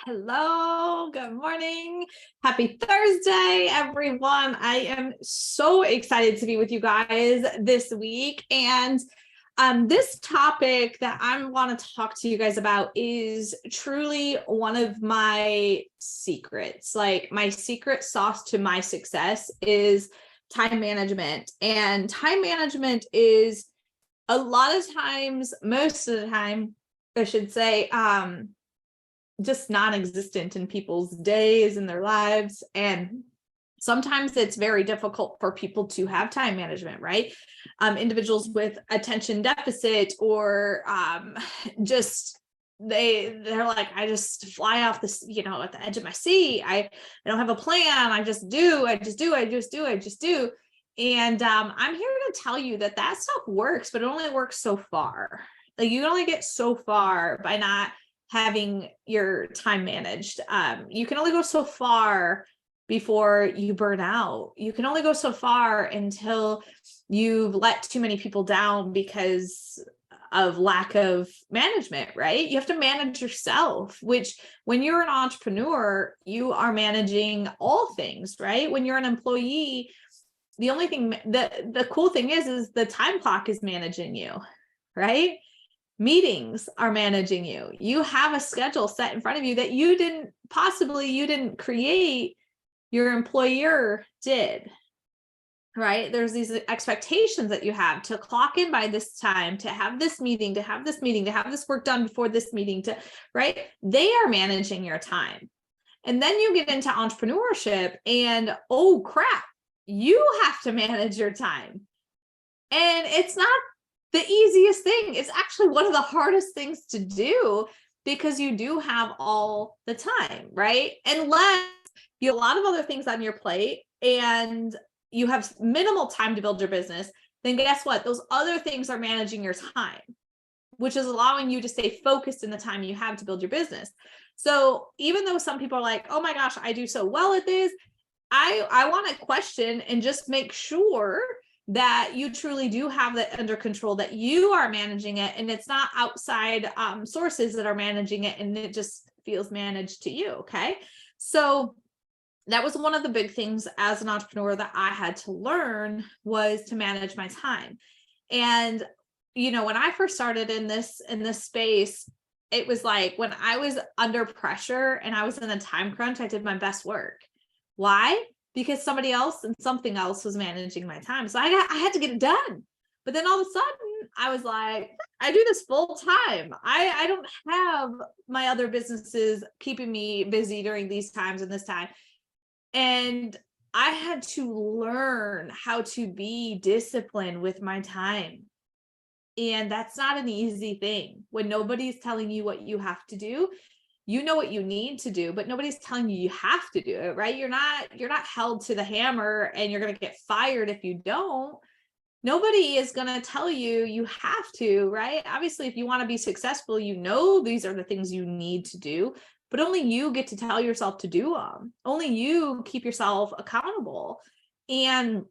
Hello, good morning. Happy Thursday, everyone. I am so excited to be with you guys this week. And this topic that I want to talk to you guys about is truly one of my secrets. Like my secret sauce to my success is time management. And time management is a lot of times, most of the time, I should say, just non-existent in people's days and their lives. And sometimes it's very difficult for people to have time management, right? Individuals with attention deficit or just they're like, I just fly off this, at the edge of my seat. I don't have a plan. I just do. And I'm here to tell you that stuff works, but it only works so far. Like you can only get so far by not having your time managed. You can only go so far before you burn out. You can only go so far until you've let too many people down because of lack of management, right? You have to manage yourself, which when you're an entrepreneur, you are managing all things, right? When you're an employee, the only thing the cool thing is the time clock is managing you, right? Meetings are managing you. You have a schedule set in front of you that you didn't create, your employer did, right? There's these expectations that you have to clock in by this time, to have this meeting, to have this work done before this meeting, right? They are managing your time. And then you get into entrepreneurship and, oh crap, you have to manage your time. And it's not the easiest thing. It's actually one of the hardest things to do because you do have all the time, right? Unless you have a lot of other things on your plate and you have minimal time to build your business, then guess what? Those other things are managing your time, which is allowing you to stay focused in the time you have to build your business. So even though some people are like, oh my gosh, I do so well at this, I want to question and just make sure that you truly do have that under control, that you are managing it and it's not outside sources that are managing it and it just feels managed to you. Okay. So that was one of the big things as an entrepreneur that I had to learn, was to manage my time. And, when I first started in this space, it was like when I was under pressure and I was in a time crunch, I did my best work. Why? Because somebody else and something else was managing my time. So I had to get it done. But then all of a sudden I was like, I do this full time. I don't have my other businesses keeping me busy during these times and this time. And I had to learn how to be disciplined with my time. And that's not an easy thing when nobody's telling you what you have to do. You know what you need to do, but nobody's telling you have to do it, right? You're not held to the hammer and you're going to get fired if you don't. Nobody is going to tell you have to, right? Obviously, if you want to be successful, these are the things you need to do, but only you get to tell yourself to do them. Only you keep yourself accountable. And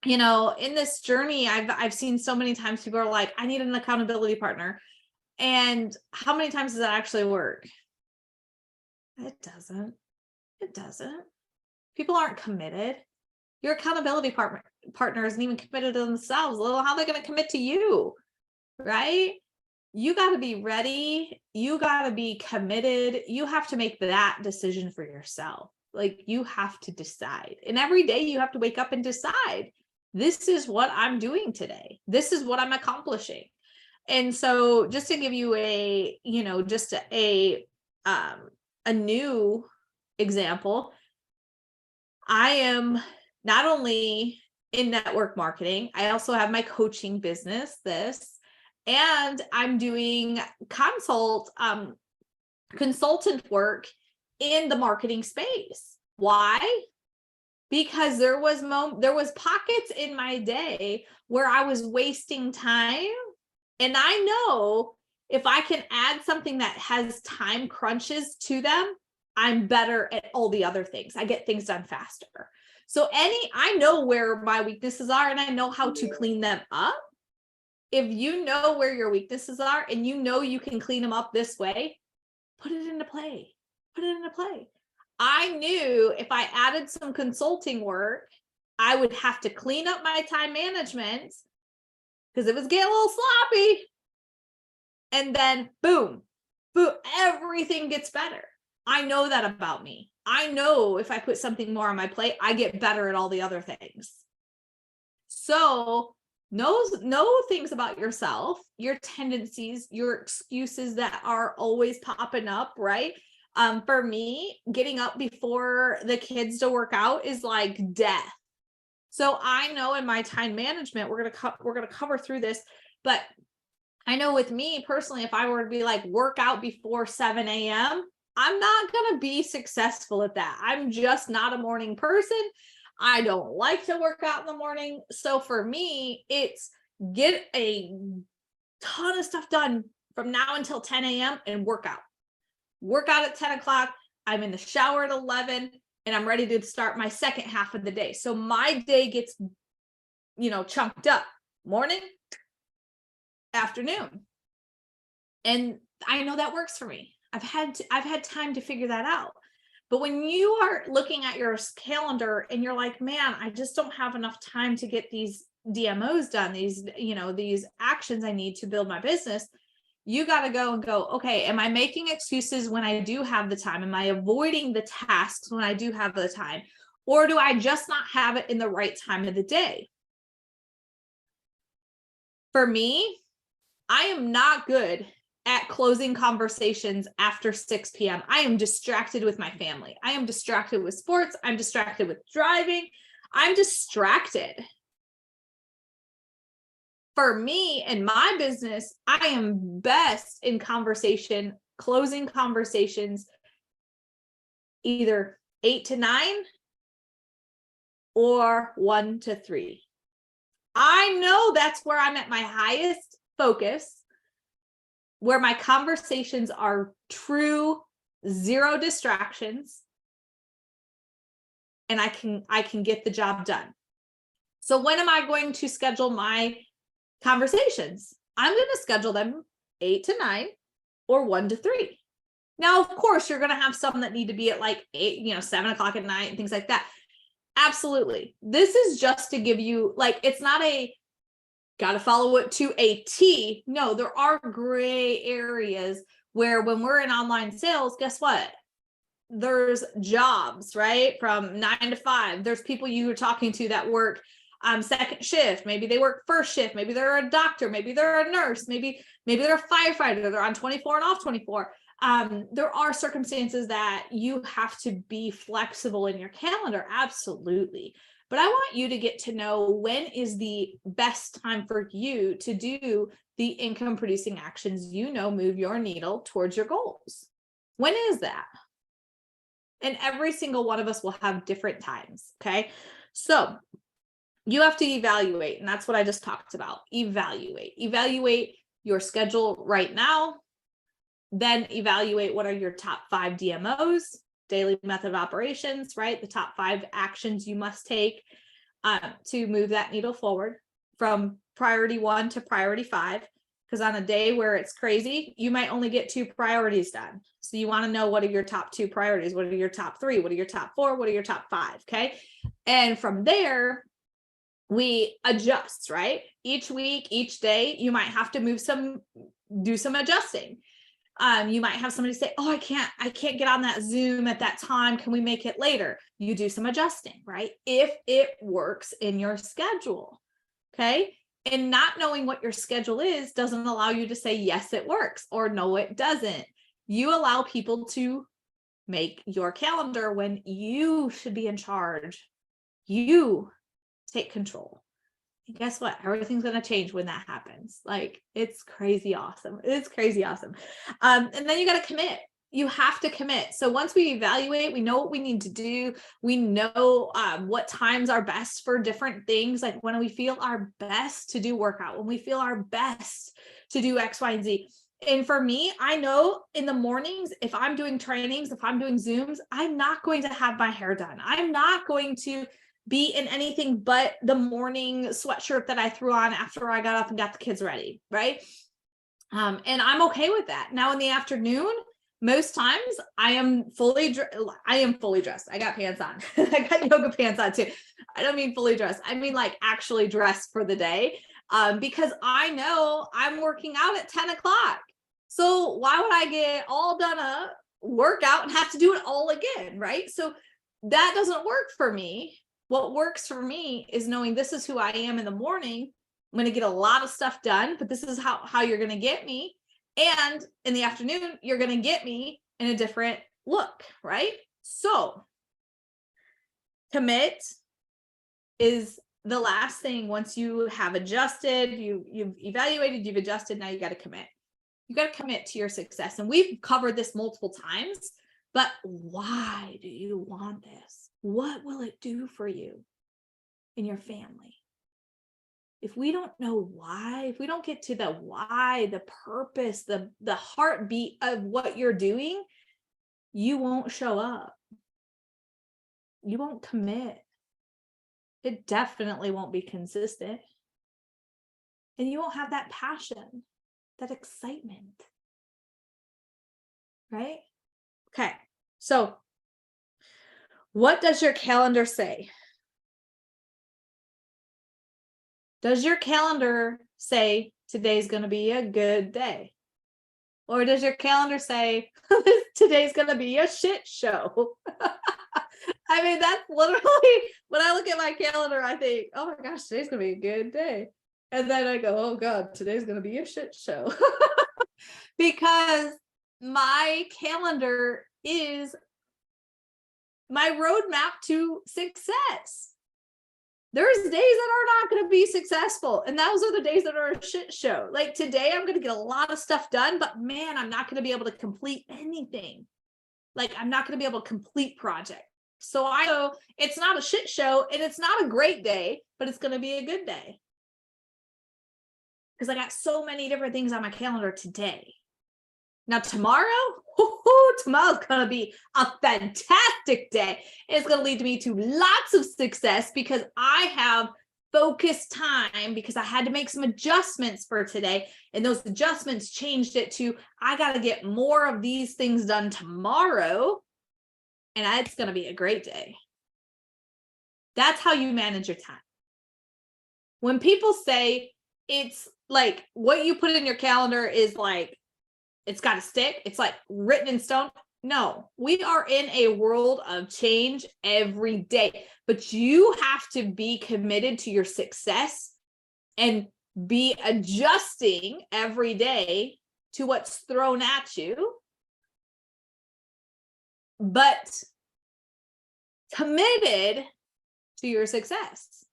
in this journey, I've seen so many times people are like, I need an accountability partner. And how many times does that actually work? It doesn't. People aren't committed. Your accountability partner isn't even committed to themselves. How are they going to commit to you, right? You got to be ready. You got to be committed. You have to make that decision for yourself. Like you have to decide. And every day you have to wake up and decide, this is what I'm doing today. This is what I'm accomplishing. And so just to give you a new example, I am not only in network marketing, I also have my coaching business, and I'm doing consultant work in the marketing space. Why? Because there was pockets in my day where I was wasting time. And I know if I can add something that has time crunches to them, I'm better at all the other things. I get things done faster. So I know where my weaknesses are and I know how to clean them up. If you know where your weaknesses are and you know you can clean them up this way, put it into play. put it into play. I knew if I added some consulting work, I would have to clean up my time management because it was getting a little sloppy. And then boom, boom, everything gets better. I know that about me. I know if I put something more on my plate, I get better at all the other things. So know things about yourself, your tendencies, your excuses that are always popping up, right? For me, getting up before the kids to work out is like death. So I know in my time management, we're gonna cover through this, but I know with me personally, if I were to be like work out before 7 a.m., I'm not gonna be successful at that. I'm just not a morning person. I don't like to work out in the morning. So for me, it's get a ton of stuff done from now until 10 a.m. and work out. Work out at 10 o'clock. I'm in the shower at 11 and I'm ready to start my second half of the day. So my day gets, chunked up morning, afternoon. And I know that works for me. I've had time to figure that out. But when you are looking at your calendar and you're like, man, I just don't have enough time to get these DMOs done, these actions I need to build my business, you got to go, okay, am I making excuses when I do have the time? Am I avoiding the tasks when I do have the time? Or do I just not have it in the right time of the day? For me, I am not good at closing conversations after 6 p.m. I am distracted with my family. I am distracted with sports. I'm distracted with driving. I'm distracted. For me and my business, I am best in conversation, closing conversations, either 8 to 9 or 1 to 3. I know that's where I'm at my highest focus, where my conversations are true, zero distractions, and I can get the job done. So when am I going to schedule my conversations? I'm going to schedule them 8 to 9 or 1 to 3. Now, of course, you're going to have some that need to be at like 8, 7 o'clock at night and things like that. Absolutely. This is just to give you, it's not a got to follow it to a T. No, there are gray areas where when we're in online sales, guess what? There's jobs, right? From 9 to 5. There's people you are talking to that work second shift. Maybe they work first shift. Maybe they're a doctor. Maybe they're a nurse. Maybe they're a firefighter. They're on 24 and off 24. There are circumstances that you have to be flexible in your calendar. Absolutely. But I want you to get to know when is the best time for you to do the income producing actions, move your needle towards your goals. When is that? And every single one of us will have different times. Okay. So you have to evaluate. And that's what I just talked about. Evaluate your schedule right now. Then evaluate what are your top 5 DMOs, daily method of operations, right? The top 5 actions you must take to move that needle forward from priority 1 to priority 5. Because on a day where it's crazy, you might only get 2 priorities done. So you want to know, what are your top 2 priorities? What are your top 3? What are your top 4? What are your top 5? Okay. And from there, we adjust, right? Each week, each day, you might have to do some adjusting. You might have somebody say, oh, I can't get on that Zoom at that time. Can we make it later? You do some adjusting, right? If it works in your schedule. Okay. And not knowing what your schedule is doesn't allow you to say, yes, it works, or no, it doesn't. You allow people to make your calendar when you should be in charge. You take control. And guess what? Everything's going to change when that happens. It's crazy awesome. It's crazy awesome. And then you got to commit. You have to commit. So once we evaluate, we know what we need to do. We know what times are best for different things. Like when we feel our best to do workout, when we feel our best to do X, Y, and Z. And for me, I know in the mornings, if I'm doing trainings, if I'm doing Zooms, I'm not going to have my hair done. I'm not going to be in anything but the morning sweatshirt that I threw on after I got up and got the kids ready, right? And I'm okay with that. Now in the afternoon, Most times I am fully dressed. I got pants on. I got yoga pants on too. I don't mean fully dressed. I mean like actually dressed for the day. Because I know I'm working out at 10 o'clock. So why would I get all done up, work out, and have to do it all again, right? So that doesn't work for me. What works for me is knowing this is who I am in the morning. I'm going to get a lot of stuff done, but this is how you're going to get me. And in the afternoon, you're going to get me in a different look, right? So commit is the last thing. Once you have adjusted, you've evaluated, you've adjusted, now you got to commit. You got to commit to your success. And we've covered this multiple times, but why do you want this? What will it do for you and your family? If we don't know why, if we don't get to the why, the purpose, the heartbeat of what you're doing, you won't show up. You won't commit. It definitely won't be consistent. And you won't have that passion, that excitement. Right? Okay. So, what does your calendar say? Does your calendar say today's going to be a good day? Or does your calendar say today's going to be a shit show? I mean, that's literally when I look at my calendar, I think, oh my gosh, today's going to be a good day. And then I go, oh God, today's going to be a shit show. Because my calendar is my roadmap to success. There's days that are not going to be successful. And those are the days that are a shit show. Like today, I'm going to get a lot of stuff done, but man, I'm not going to be able to complete anything. Like I'm not going to be able to complete projects. So I know it's not a shit show and it's not a great day, but it's going to be a good day. Because I got so many different things on my calendar today. Now tomorrow's going to be a fantastic day. It's going to lead me to lots of success because I have focused time, because I had to make some adjustments for today. And those adjustments changed it to, I got to get more of these things done tomorrow. And it's going to be a great day. That's how you manage your time. When people say it's like what you put in your calendar is like, it's got to stick, it's like written in stone. No, we are in a world of change every day, but you have to be committed to your success and be adjusting every day to what's thrown at you, but committed to your success.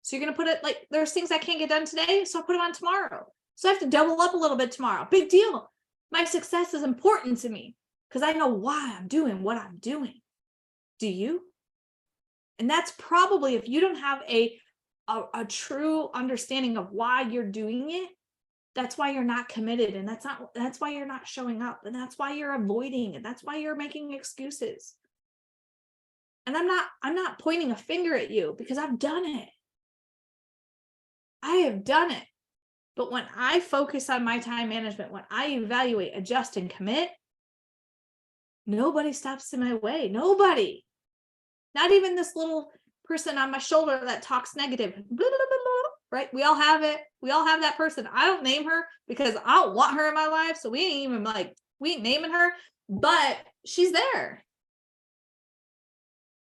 So you're going to put it like, there's things I can't get done today, so I'll put it on tomorrow. So I have to double up a little bit tomorrow. Big deal. My success is important to me because I know why I'm doing what I'm doing. Do you? And that's probably, if you don't have a true understanding of why you're doing it, that's why you're not committed. And that's why you're not showing up. And that's why you're avoiding it. That's why you're making excuses. And I'm not pointing a finger at you because I've done it. I have done it. But when I focus on my time management, when I evaluate, adjust, and commit, nobody stops in my way. Nobody. Not even this little person on my shoulder that talks negative. Blah, blah, blah, blah, right? We all have it. We all have that person. I don't name her because I don't want her in my life. So we ain't naming her, but she's there.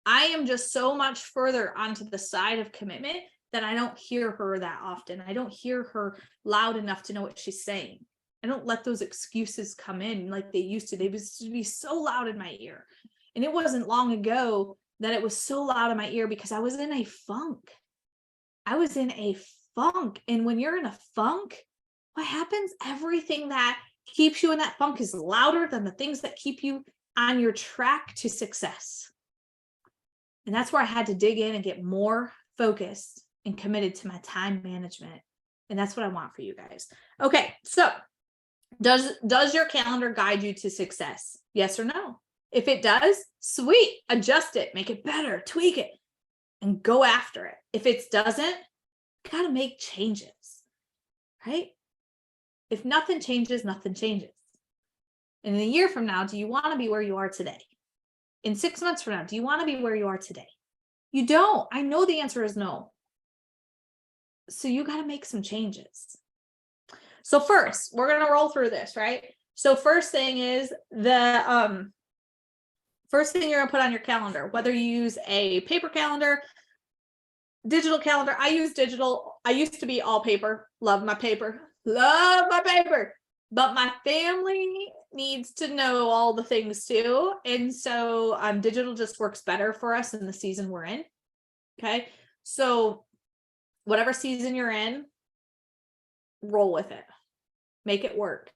I am just so much further onto the side of commitment that I don't hear her that often. I don't hear her loud enough to know what she's saying. I don't let those excuses come in like they used to. They used to be so loud in my ear. And it wasn't long ago that it was so loud in my ear because I was in a funk. I was in a funk. And when you're in a funk, what happens? Everything that keeps you in that funk is louder than the things that keep you on your track to success. And that's where I had to dig in and get more focused and committed to my time management. And that's what I want for you guys. Okay, so does your calendar guide you to success? Yes or no? If it does, sweet, adjust it, make it better, tweak it, and go after it. If it doesn't, gotta make changes, right? If nothing changes, nothing changes. And in a year from now, do you want to be where you are today? In 6 months from now, do you want to be where you are today? You don't. I know the answer is no. So you got to make some changes. So first, we're going to roll through this, right? So first thing is the first thing you're going to put on your calendar, whether you use a paper calendar, digital calendar. I use digital. I used to be all paper. Love my paper. Love my paper. But my family needs to know all the things too. And so digital just works better for us in the season we're in. Okay. So whatever season you're in, roll with it. Make it work.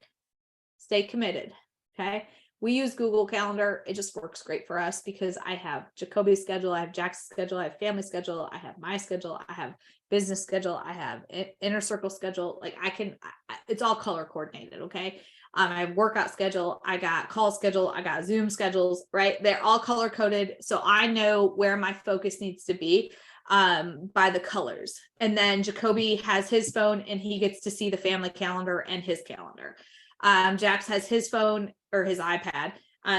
Stay committed. Okay. We use Google Calendar. It just works great for us because I have Jacoby's schedule, I have Jack's schedule, I have family schedule, I have my schedule, I have business schedule, I have inner circle schedule. Like it's all color coordinated. Okay. I have workout schedule, I got call schedule, I got Zoom schedules, right? They're all color coded. So I know where my focus needs to be by the colors. And then Jacoby has his phone and he gets to see the family calendar and his calendar. Jax has his phone or his iPad.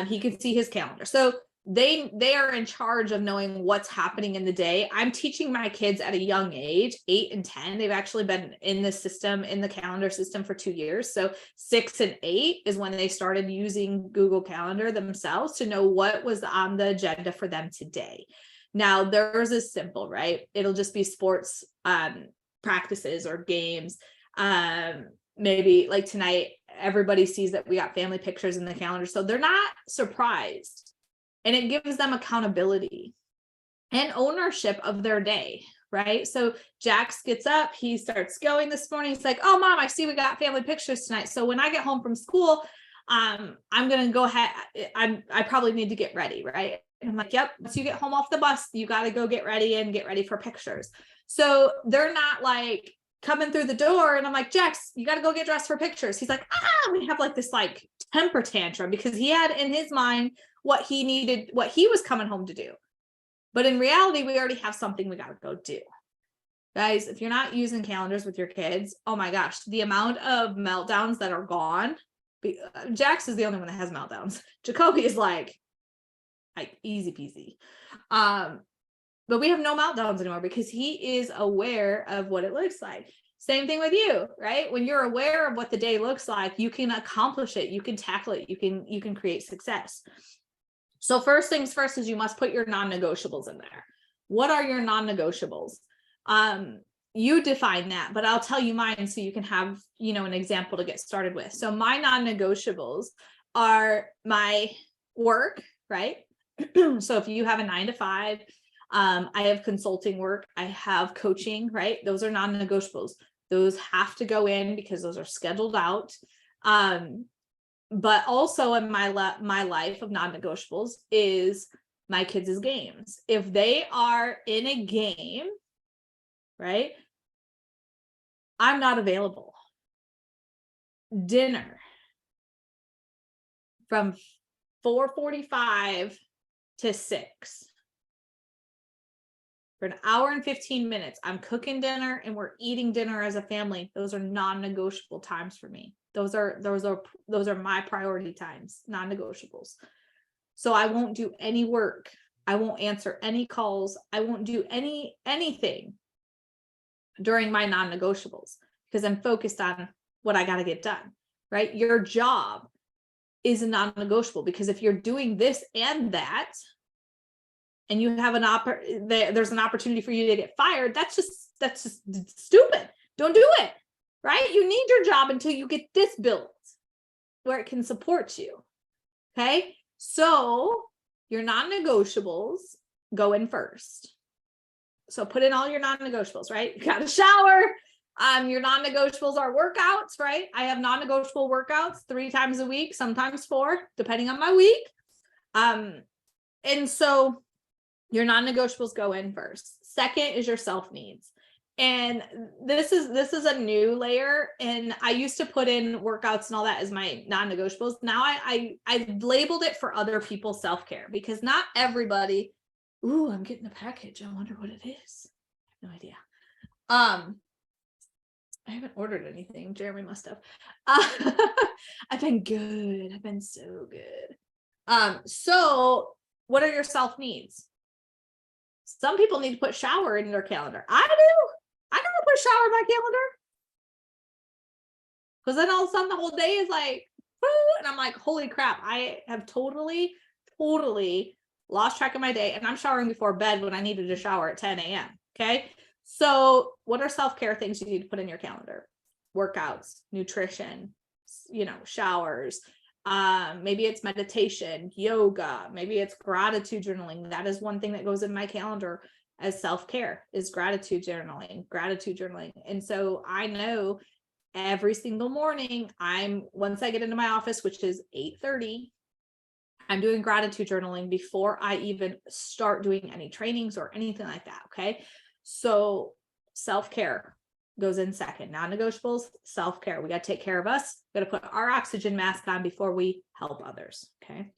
He can see his calendar. So they are in charge of knowing what's happening in the day. I'm teaching my kids at a young age, 8 and 10. They've actually been in the system, in the calendar system for 2 years. So 6 and 8 is when they started using Google Calendar themselves to know what was on the agenda for them today. Now theirs is simple, right? It'll just be sports practices or games. Maybe like tonight, everybody sees that we got family pictures in the calendar. So they're not surprised. And it gives them accountability and ownership of their day, right? So Jax gets up, he starts going this morning. He's like, oh, Mom, I see we got family pictures tonight. So when I get home from school, I'm going to go ahead. I probably need to get ready, right? And I'm like, yep, once you get home off the bus, you got to go get ready and get ready for pictures. So they're not like coming through the door and I'm like, Jax, you got to go get dressed for pictures. He's like, we have like this like temper tantrum because he had in his mind what he needed, what he was coming home to do. But in reality, we already have something we got to go do. Guys, if you're not using calendars with your kids, oh my gosh, the amount of meltdowns that are gone. Jax is the only one that has meltdowns. Jacoby is like easy peasy. But we have no meltdowns anymore because he is aware of what it looks like. Same thing with you, right? When you're aware of what the day looks like, you can accomplish it, you can tackle it, you can create success. So first things first is you must put your non-negotiables in there. What are your non-negotiables? You define that, but I'll tell you mine so you can have, an example to get started with. So my non-negotiables are my work, right? So if you have a 9 to 5, I have consulting work, I have coaching, right? Those are non-negotiables. Those have to go in because those are scheduled out. But also in my life of non-negotiables is my kids' games. If they are in a game, right, I'm not available. Dinner from 4:45 to 6. For an hour and 15 minutes, I'm cooking dinner and we're eating dinner as a family. Those are non-negotiable times for me. Those are my priority times, non-negotiables. So I won't do any work. I won't answer any calls. I won't do anything during my non-negotiables because I'm focused on what I got to get done, right? Your job is a non-negotiable because if you're doing this and that, and you have there's an opportunity for you to get fired, that's just stupid. Don't do it, right? You need your job until you get this built where it can support you. Okay. So your non-negotiables go in first. So put in all your non-negotiables, right? You got to shower. Your non-negotiables are workouts, right? I have non-negotiable workouts 3 times a week, sometimes 4, depending on my week. And so your non-negotiables go in first. Second is your self needs. And this is a new layer. And I used to put in workouts and all that as my non-negotiables. Now I labeled it for other people's self-care because not everybody. Ooh, I'm getting a package. I wonder what it is. I have no idea. I haven't ordered anything. Jeremy must have. Uh, I've been good. I've been so good. So what are your self needs? Some people need to put shower in their calendar. I do. I don't put shower in my calendar. Because then all of a sudden the whole day is like, woo, and I'm like, holy crap, I have totally lost track of my day. And I'm showering before bed when I needed to shower at 10 a.m. Okay. So what are self-care things you need to put in your calendar? Workouts, nutrition, showers. Maybe it's meditation, yoga, maybe it's gratitude journaling. That is one thing that goes in my calendar as self-care, is gratitude journaling. And so I know every single morning, once I get into my office, which is 8:30, I'm doing gratitude journaling before I even start doing any trainings or anything like that. Okay. So self-care goes in second. Non-negotiables, self-care. We got to take care of us. We got to put our oxygen mask on before we help others. Okay.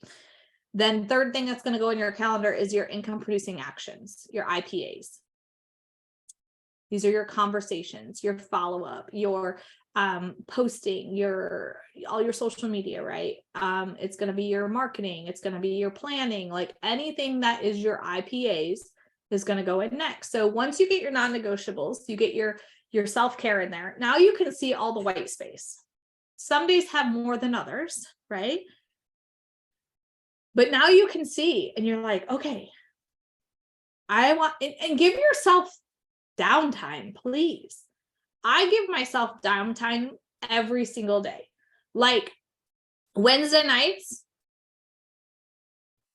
Then third thing that's going to go in your calendar is your income producing actions, your IPAs. These are your conversations, your follow-up, your posting, all your social media, right? It's going to be your marketing. It's going to be your planning, like anything that is your IPAs is going to go in next. So once you get your non-negotiables, you get your self-care in there. Now you can see all the white space. Some days have more than others, right? But now you can see, and you're like, okay, I want, and give yourself downtime, please. I give myself downtime every single day. Like Wednesday nights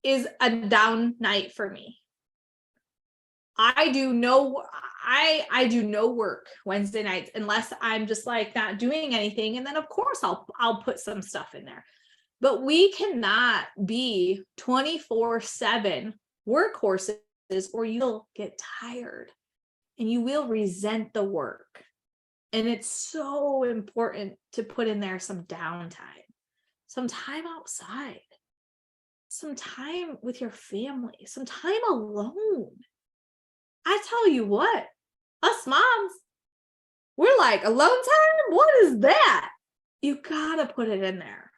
is a down night for me. I do no work Wednesday nights unless I'm just like not doing anything. And then of course I'll put some stuff in there. But we cannot be 24/7 workhorses, or you'll get tired and you will resent the work. And it's so important to put in there some downtime, some time outside, some time with your family, some time alone. I tell you what, us moms, we're like, alone time? What is that? You gotta put it in there.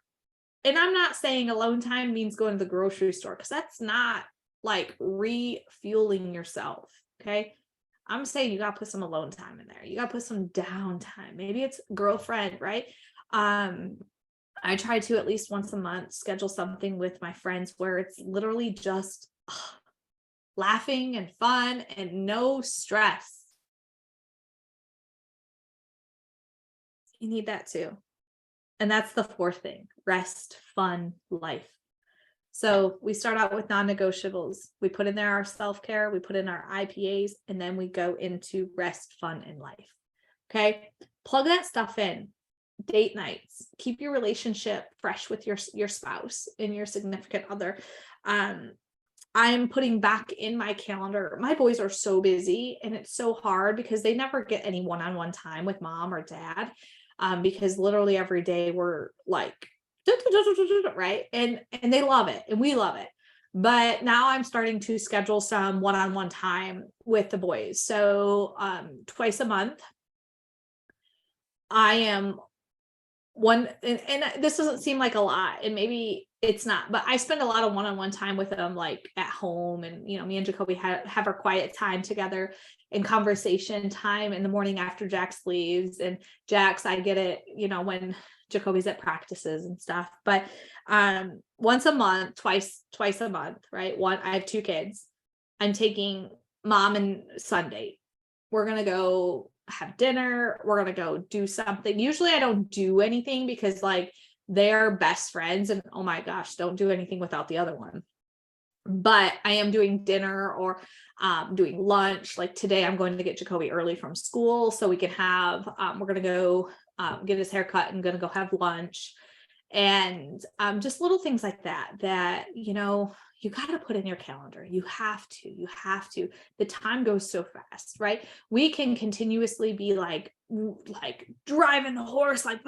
And I'm not saying alone time means going to the grocery store, because that's not like refueling yourself. Okay. I'm saying you got to put some alone time in there. You got to put some downtime. Maybe it's girlfriend, right? I try to at least once a month schedule something with my friends where it's literally just laughing and fun and no stress. You need that too. And that's the fourth thing: rest, fun, life. So we start out with non-negotiables. We put in there our self-care, we put in our IPAs, and then we go into rest, fun, and life. Okay. Plug that stuff in. Date nights. Keep your relationship fresh with your spouse and your significant other. I'm putting back in my calendar. My boys are so busy and it's so hard because they never get any one-on-one time with mom or dad. Because literally every day we're like, right? And they love it and we love it. But now I'm starting to schedule some one-on-one time with the boys. So twice a month, I am one, and this doesn't seem like a lot, and maybe it's not, but I spend a lot of one-on-one time with them, like at home. And me and Jacoby have our quiet time together and conversation time in the morning after Jax leaves. And Jax, I get it, when Jacoby's at practices and stuff. But once a month, twice a month, right? I have 2 kids. I'm taking mom and son date. We're gonna go have dinner. We're gonna go do something. Usually I don't do anything because like they're best friends, and oh my gosh, don't do anything without the other one. But I am doing dinner or doing lunch. Like today I'm going to get Jacoby early from school so we can have, we're going to go get his haircut and going to go have lunch. And just little things like that, you got to put in your calendar. You have to. The time goes so fast, right? We can continuously be like driving the horse, like,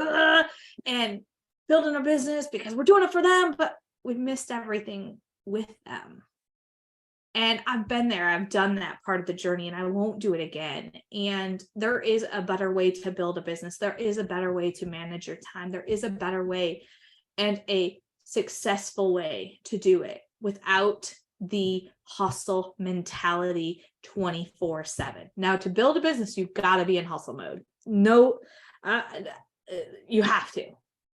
and building a business because we're doing it for them, but we missed everything with them. And I've been there, I've done that part of the journey, and I won't do it again. And there is a better way to build a business. There is a better way to manage your time. There is a better way and a successful way to do it without the hustle mentality 24/7. Now, to build a business, you've got to be in hustle mode. No, you have to.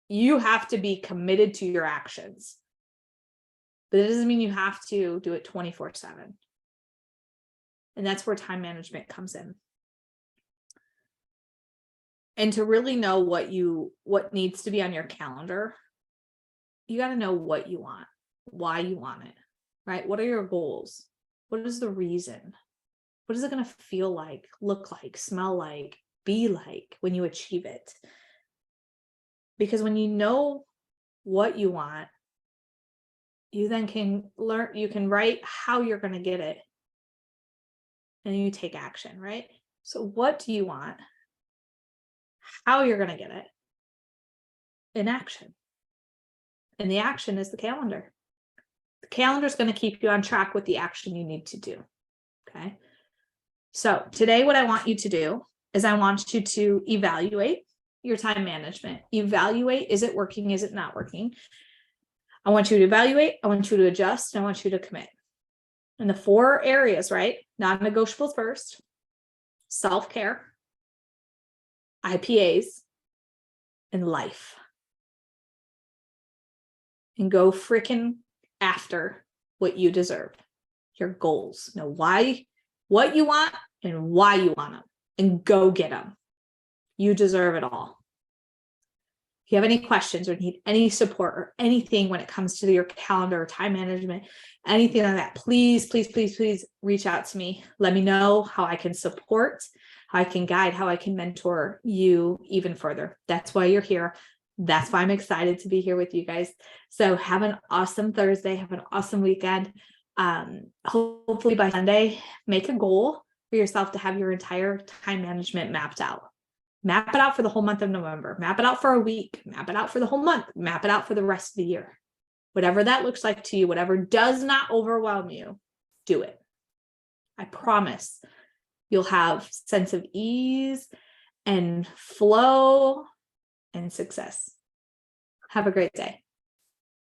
You have to be committed to your actions. But it doesn't mean you have to do it 24/7. And that's where time management comes in. And to really know what needs to be on your calendar, you got to know what you want, why you want it, right? What are your goals? What is the reason? What is it going to feel like, look like, smell like, be like when you achieve it? Because when you know what you want, you then can learn, you can write how you're going to get it. And you take action, right? So what do you want? How you're going to get it in action. And the action is the calendar. The calendar is going to keep you on track with the action you need to do. Okay. So today, what I want you to do is I want you to evaluate your time management. Evaluate, is it working? Is it not working? I want you to evaluate. I want you to adjust. I want you to commit. And the 4 areas, right? Non-negotiables first, self-care, IPAs, and life. And go freaking after what you deserve, your goals. Know why, what you want, and why you want them, and go get them. You deserve it all. If you have any questions or need any support or anything when it comes to your calendar or time management, anything like that, please, please, please, please reach out to me. Let me know how I can support, how I can guide, how I can mentor you even further. That's why you're here. That's why I'm excited to be here with you guys. So have an awesome Thursday. Have an awesome weekend. Hopefully by Sunday, make a goal for yourself to have your entire time management mapped out. Map it out for the whole month of November. Map it out for a week. Map it out for the whole month. Map it out for the rest of the year. Whatever that looks like to you, whatever does not overwhelm you, do it. I promise you'll have sense of ease and flow and success. Have a great day.